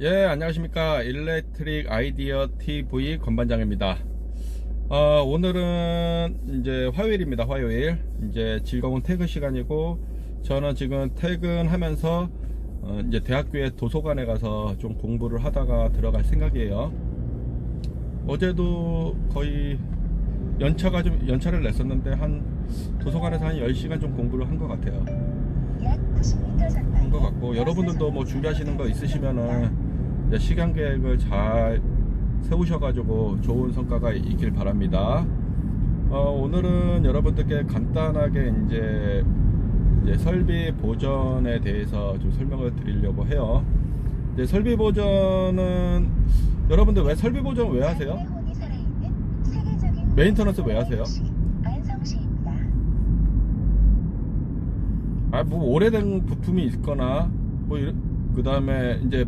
예, 안녕하십니까. 일렉트릭 아이디어 TV 권반장입니다. 오늘은 이제 화요일입니다. 화요일. 이제 즐거운 퇴근 시간이고, 저는 지금 퇴근하면서 이제 대학교에 도서관에 가서 좀 공부를 하다가 들어갈 생각이에요. 어제도 거의 연차를 냈었는데, 도서관에서 한 10시간 좀 공부를 한 것 같아요. 한 것 같고, 여러분들도 뭐 준비하시는 거 있으시면은 이제 시간 계획을 잘 세우셔가지고 좋은 성과가 있길 바랍니다. 오늘은 여러분들께 간단하게 이제 설비 보전에 대해서 좀 설명을 드리려고 해요. 이제 설비 보전은 여러분들 왜 설비 보전 왜 하세요? 메인터넌스 왜 하세요? 뭐 오래된 부품이 있거나 뭐 그 다음에 이제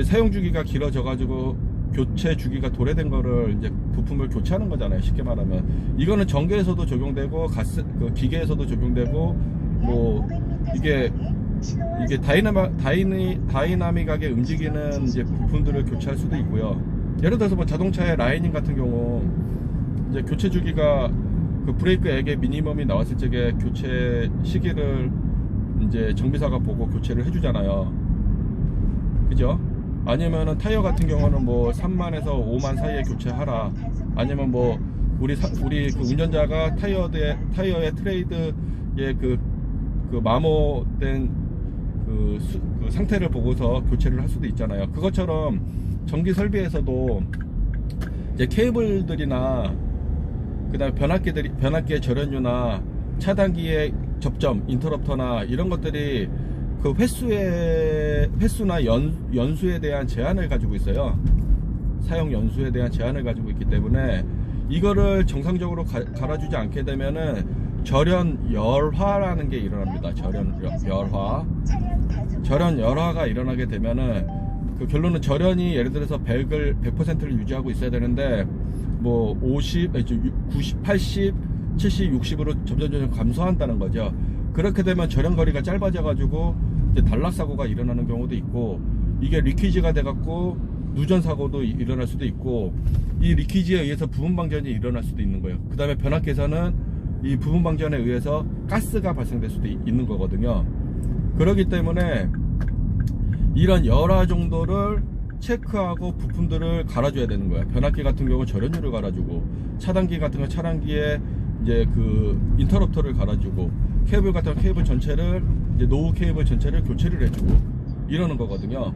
사용 주기가 길어져 가지고 교체 주기가 도래된 거를 이제 부품을 교체하는 거잖아요. 쉽게 말하면 이거는 전기에서도 적용되고 기계에서도 적용되고 뭐 이게 다이나믹하게 움직이는 이제 부품들을 교체할 수도 있고요. 예를 들어서 뭐 자동차의 라이닝 같은 경우 이제 교체 주기가 그 브레이크 액의 미니멈이 나왔을 적에 교체 시기를 이제 정비사가 보고 교체를 해주잖아요. 그죠? 아니면은 타이어 같은 경우는 뭐 3만에서 5만 사이에 교체하라. 아니면 뭐 우리 그 운전자가 타이어의 트레이드의 그 마모된 그 상태를 보고서 교체를 할 수도 있잖아요. 그것처럼 전기 설비에서도 이제 케이블들이나 그다음에 변압기의 절연유나 차단기의 접점, 인터럽터나 이런 것들이 그 횟수나 연수에 대한 제한을 가지고 있어요. 사용 연수에 대한 제한을 가지고 있기 때문에 이거를 정상적으로 갈아주지 않게 되면은 절연 열화라는 게 일어납니다. 절연 열화가 일어나게 되면은 그 결론은 절연이 예를 들어서 100%를 유지하고 있어야 되는데 뭐 90, 80, 70, 60으로 점점 감소한다는 거죠. 그렇게 되면 절연 거리가 짧아져 가지고 단락 사고가 일어나는 경우도 있고, 이게 리퀴지가 돼 갖고 누전 사고도 일어날 수도 있고, 이 리퀴지에 의해서 부분 방전이 일어날 수도 있는 거예요. 그 다음에 변압기에서는 이 부분 방전에 의해서 가스가 발생될 수도 있는 거거든요. 그렇기 때문에 이런 열화 정도를 체크하고 부품들을 갈아줘야 되는 거예요. 변압기 같은 경우 절연유를 갈아주고, 차단기 같은 거 차단기에 이제 그 인터럽터를 갈아주고, 케이블 같은 케이블 전체를 이제 노후 케이블 전체를 교체를 해주고 이러는 거거든요.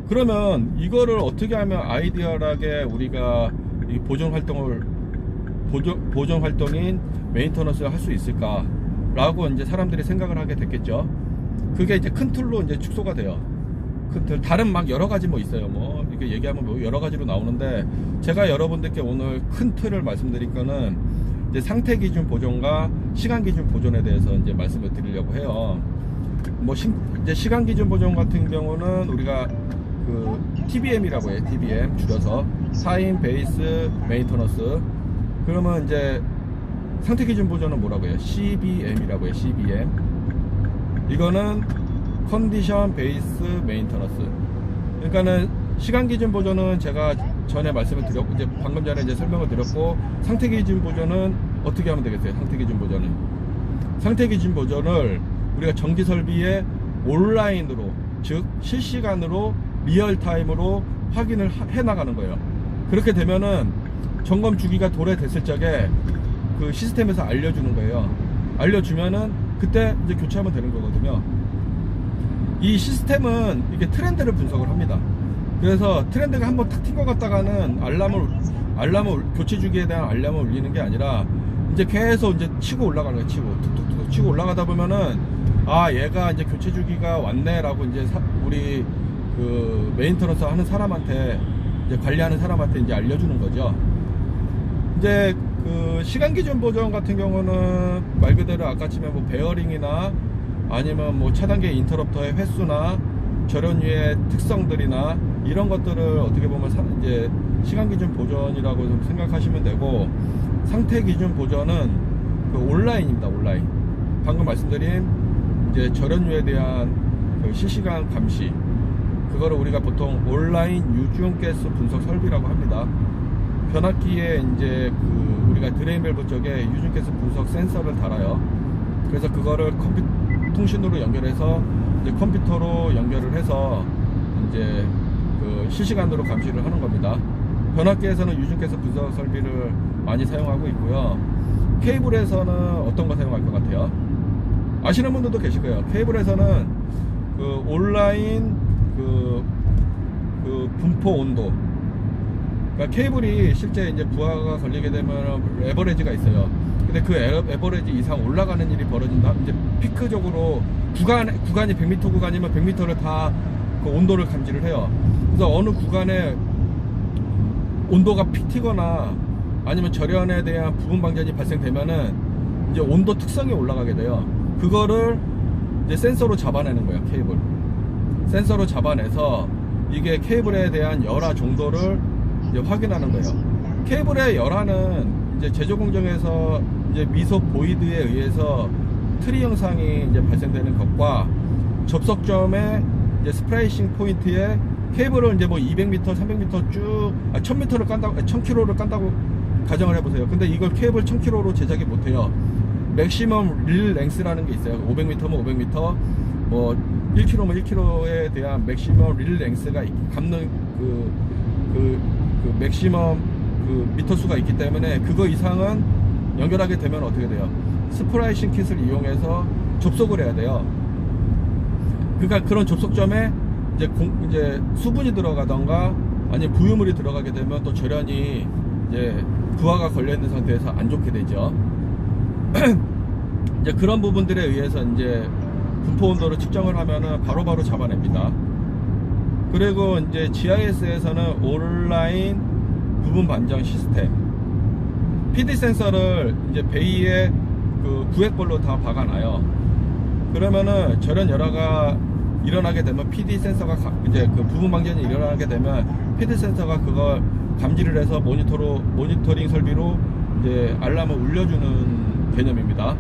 그러면 이거를 어떻게 하면 아이디어하게 우리가 이 보존 활동인 메인터넌스를 할 수 있을까라고 이제 사람들이 생각을 하게 됐겠죠. 그게 이제 큰 틀로 이제 축소가 돼요. 큰 틀, 다른 막 여러 가지 뭐 있어요. 뭐 이렇게 얘기하면 뭐 여러 가지로 나오는데, 제가 여러분들께 오늘 큰 틀을 말씀드릴 거는 이제 상태 기준 보존과 시간 기준 보존에 대해서 이제 말씀을 드리려고 해요. 뭐 이제 시간 기준 보존 같은 경우는 우리가 그 TBM이라고 해요. TBM 줄여서 타임 베이스 메인터넌스. 그러면 이제 상태 기준 보존은 뭐라고 해요? CBM이라고 해요. CBM. 이거는 컨디션 베이스 메인터넌스. 그러니까는 시간 기준 보존은 제가 전에 말씀을 드렸고, 이제 방금 전에 이제 설명을 드렸고, 상태 기준 보존은 어떻게 하면 되겠어요? 상태 기준 보존을 우리가 전기 설비에 온라인으로, 즉 실시간으로 리얼 타임으로 확인을 해 나가는 거예요. 그렇게 되면은 점검 주기가 도래됐을 적에 그 시스템에서 알려주는 거예요. 알려주면은 그때 이제 교체하면 되는 거거든요. 이 시스템은 이게 트렌드를 분석을 합니다. 그래서 트렌드가 한번 탁 튄 것 같다가는 알람을 교체 주기에 대한 알람을 울리는 게 아니라 이제 계속 이제 치고 올라가는 거예요. 툭툭툭 치고 올라가다 보면은 얘가 이제 교체 주기가 왔네라고 이제 우리 그 메인터넌스 하는 사람한테, 이제 관리하는 사람한테 이제 알려주는 거죠. 이제 그 시간 기준 보정 같은 경우는 말 그대로 아까 치면 뭐 베어링이나 아니면 뭐 차단기 인터럽터의 횟수나 절연유의 특성들이나 이런 것들을 어떻게 보면 이제 시간 기준 보존이라고 좀 생각하시면 되고, 상태 기준 보존은 그 온라인입니다. 온라인. 방금 말씀드린 이제 절연유에 대한 그 실시간 감시, 이거를 우리가 보통 온라인 유중가스 분석 설비라고 합니다. 변압기에 이제 우리가 드레인밸브 쪽에 유중가스 분석 센서를 달아요. 그래서 그거를 통신으로 연결해서 이제 컴퓨터로 연결을 해서 이제 실시간으로 감시를 하는 겁니다. 변압기에서는 유중가스 분석 설비를 많이 사용하고 있고요. 케이블에서는 어떤 거 사용할 것 같아요? 아시는 분들도 계실 거예요. 케이블에서는 온라인 분포 온도, 그러니까 케이블이 실제 이제 부하가 걸리게 되면 에버레지가 있어요. 근데 그 에버레지 이상 올라가는 일이 벌어진다. 이제 피크적으로 구간이 100m 구간이면 100m를 다 그 온도를 감지를 해요. 그래서 어느 구간에 온도가 픽 튀거나 아니면 절연에 대한 부분 방전이 발생되면은 이제 온도 특성이 올라가게 돼요. 그거를 이제 센서로 잡아내는 거예요. 케이블 센서로 잡아내서 이게 케이블에 대한 열화 정도를 이제 확인하는 거예요. 케이블의 열화는 이제 제조 공정에서 이제 미소 보이드에 의해서 트리 형상이 이제 발생되는 것과 접속점의 이제 스프라이싱 포인트에 케이블을 이제 뭐 200m, 300m 쭉 1000m를 깐다고 1000km를 깐다고 가정을 해보세요. 근데 이걸 케이블 1000km로 제작이 못해요. 맥시멈 릴 랭스라는 게 있어요. 500m면 500m, 뭐 1km면 1km에 대한 맥시멈 릴 랭스가 감는 맥시멈 미터 수가 있기 때문에 그거 이상은 연결하게 되면 어떻게 돼요? 스프라이싱 킷을 이용해서 접속을 해야 돼요. 그러니까 그런 접속점에 이제 수분이 들어가던가 아니면 부유물이 들어가게 되면 또 절연이 이제 부하가 걸려 있는 상태에서 안 좋게 되죠. 이제 그런 부분들에 의해서 이제 분포 온도를 측정을 하면은 바로바로 잡아냅니다. 그리고 이제 GIS에서는 온라인 부분 반정 시스템, PD 센서를 이제 베이에 구획별로 다 박아놔요. 그러면은 절연 열화가 일어나게 되면 PD 센서가 이제 부분 방전이 일어나게 되면 PD 센서가 그걸 감지를 해서 모니터링 설비로 이제 알람을 울려주는 개념입니다.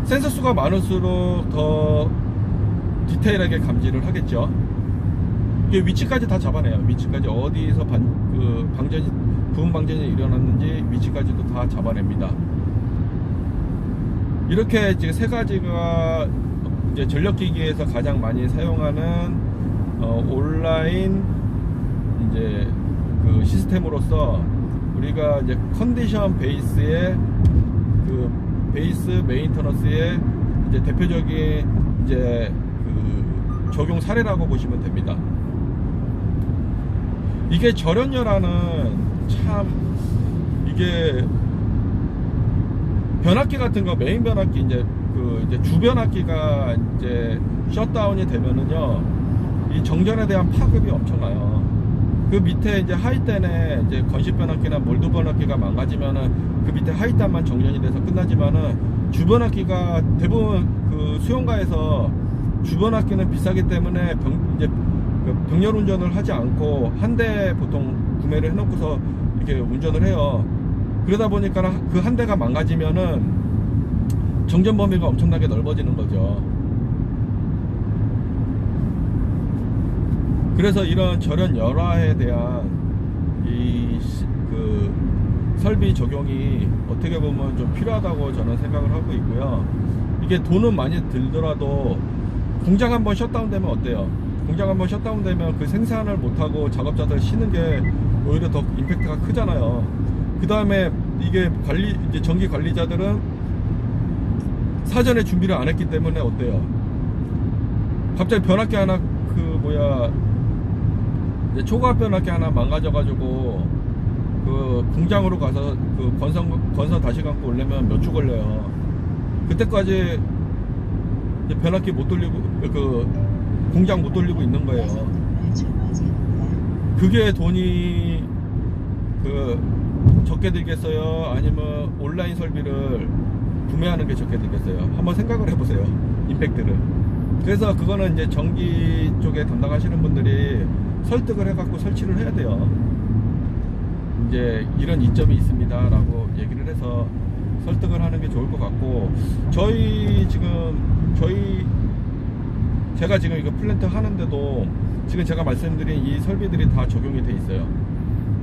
센서 수가 많을수록 더 디테일하게 감지를 하겠죠. 이게 위치까지 다 잡아내요. 위치까지 어디서 부분 방전이 일어났는지 위치까지도 다 잡아냅니다. 이렇게 지금 세 가지가 이제 전력기기에서 가장 많이 사용하는 온라인 이제 시스템으로서 우리가 이제 컨디션 베이스의 베이스 메인터넌스의 이제 대표적인 이제 적용 사례라고 보시면 됩니다. 이게 절연열화는 참 이게 변압기 같은 거 메인 변압기 이제 주변압기가 이제 셧다운이 되면은요 이 정전에 대한 파급이 엄청나요. 그 밑에 이제 하이단에 이제 건식 변압기나 몰드 변압기가 망가지면은 그 밑에 하이단만 정전이 돼서 끝나지만은 주변압기가 대부분 수용가에서 주변압기는 비싸기 때문에 병렬 운전을 하지 않고 한 대 보통 구매를 해놓고서 이렇게 운전을 해요. 그러다 보니까 그 한 대가 망가지면은 정전 범위가 엄청나게 넓어지는 거죠. 그래서 이런 절연 열화에 대한 설비 적용이 어떻게 보면 좀 필요하다고 저는 생각을 하고 있고요. 이게 돈은 많이 들더라도 공장 한번 셧다운 되면 어때요? 공장 한번 셧다운 되면 그 생산을 못하고 작업자들 쉬는 게 오히려 더 임팩트가 크잖아요. 그 다음에 이게 이제 전기 관리자들은 사전에 준비를 안 했기 때문에 어때요? 갑자기 변압기 하나 이제 초과압 변압기 하나 망가져가지고 공장으로 가서 건선 다시 감고 오려면 몇 주 걸려요. 그때까지 이제 변압기 못 돌리고 공장 못 돌리고 있는 거예요. 그게 돈이 적게 들겠어요? 아니면 온라인 설비를 구매하는 게 적게 들겠어요? 한번 생각을 해보세요. 임팩트를. 그래서 그거는 이제 전기 쪽에 담당하시는 분들이 설득을 해갖고 설치를 해야 돼요. 이제 이런 이점이 있습니다 라고 얘기를 해서 설득을 하는 게 좋을 것 같고, 저희 제가 지금 이거 플랜트 하는데도 지금 제가 말씀드린 이 설비들이 다 적용이 돼 있어요.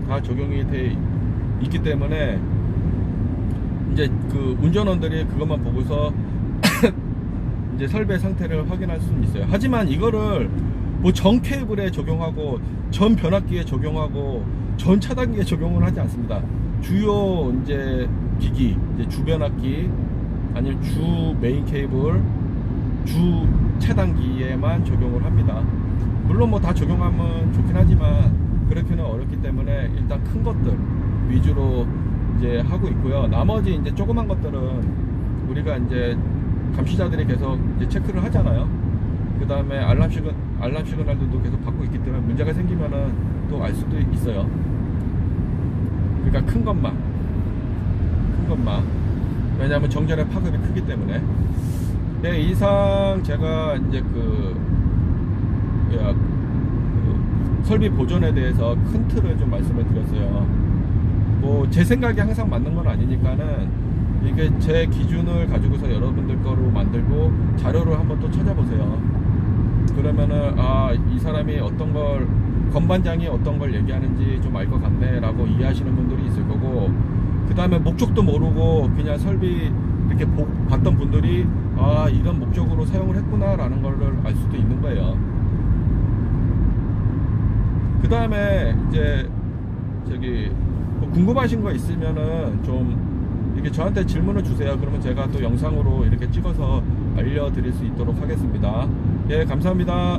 다 적용이 돼 있기 때문에 이제 그 운전원들이 그것만 보고서 이제 설비의 상태를 확인할 수는 있어요. 하지만 이거를 뭐 전 케이블에 적용하고 전 변압기에 적용하고 전 차단기에 적용을 하지 않습니다. 주요 이제 기기, 이제 주 변압기 아니면 주 메인 케이블, 주 차단기에만 적용을 합니다. 물론 뭐 다 적용하면 좋긴 하지만 그렇게는 어렵기 때문에 일단 큰 것들 위주로 이제 하고 있고요. 나머지 이제 조그만 것들은 우리가 이제 감시자들이 계속 이제 체크를 하잖아요. 그 다음에 알람 시그널도 계속 받고 있기 때문에 문제가 생기면은 또 알 수도 있어요. 그러니까 큰 것만. 왜냐하면 정전의 파급이 크기 때문에. 네, 이상 제가 이제 그 설비 보존에 대해서 큰 틀을 좀 말씀을 드렸어요. 뭐 제 생각이 항상 맞는 건 아니니까는 이게 제 기준을 가지고서 여러분들 거로 만들고 자료를 한번 또 찾아보세요. 그러면은 이 사람이 어떤 걸 건반장이 어떤 걸 얘기하는지 좀 알 것 같네 라고 이해하시는 분들이 있을 거고, 그 다음에 목적도 모르고 그냥 설비 이렇게 봤던 분들이 이런 목적으로 사용을 했구나 라는 걸 알 수도 있는 거예요. 그 다음에 이제 저기 뭐 궁금하신 거 있으면은 좀 이렇게 저한테 질문을 주세요. 그러면 제가 또 영상으로 이렇게 찍어서 알려드릴 수 있도록 하겠습니다. 예, 감사합니다.